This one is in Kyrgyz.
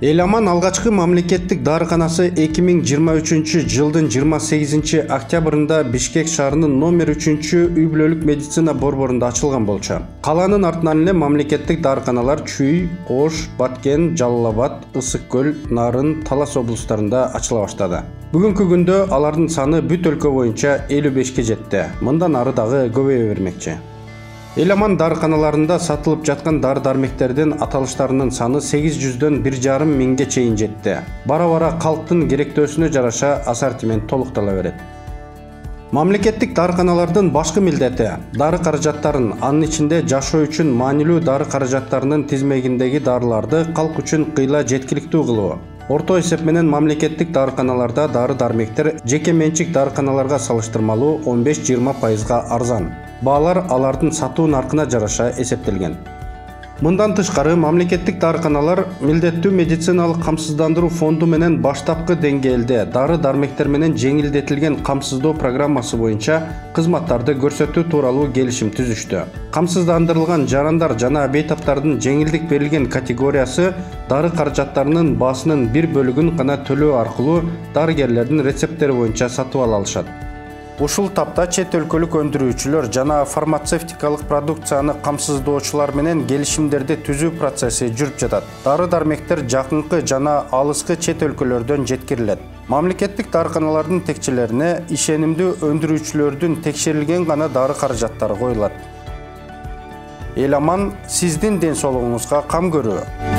Эламан алгачкы мамлекеттик дарыканасы 2023 жылдын 28 октябрында Бишкек шаарынын номер 3 үй бүлөлүк медицина борборунда ачылган болчу. Калаанын артынан эле мамлекеттик дарыканалар Чүй, Ош, Баткен, Жалал Абад, Ысык Көл, Нарын, Талас облустарында ачыла баштады. Бүгүнкү күндө алардын саны бүт өлкө боюнча 55 жетти. Мындан ары дагы көбөйө бермекчи. Эламан дарыканаларында сатылып жаткан дары-дармектердин аталыштарынын саны 800дөн 1,5 миңге чейин жетти. Бара-бара калктын керектөөсүнө жараша ассортимент толуктала берет. Мамлекеттик дарыканалардын башкы милдети дары каражаттарын, анын ичинде жашоо үчүн маанилүү дары каражаттарынын тизмегиндеги дарыларды калк үчүн кыйла жеткиликтүү кылуу. Орто эсеп менен мамлекеттик дарыканаларда дары-дармектер жеке менчик дарыканаларга салыштырмалуу 15-20% арзан. Баалар алардын сатуу наркына жараша эсептелген. Мындан тышкары мамлекеттик дарыканалар милдеттүү медициналык камсыздандыруу фонду менен баштапкы деңгээлде дары-дармектер менен жеңилдетилген камсыздоо программасы боюнча кызматтарды көрсөтүү тууралуу келишим түзүштү. Камсыздандырылган жарандар жана бейтаптардын жеңилдик берилген категориясы дары каражаттарынын баасынын бир бөлүгүн гана төлөө аркылуу дарыгерлердин рецепттери боюнча сатып ала алышат. Ушул тапта чет өлкөлүк өндүрүүчүлөр жана фармацевтикалык продукцияны камсыздоочулар менен келишимдерди түзүү процесси жүрүп жатат. Дары-дармектер жакынкы жана алыскы чет өлкөлөрдөн жеткирилет. Мамлекеттик дарыканалардын текчелерине ишенимдүү өндүрүүчүлөрдүн текшерилген гана дары каражаттары коюлат. Эламан сиздин ден соолугуңузга кам көрүү.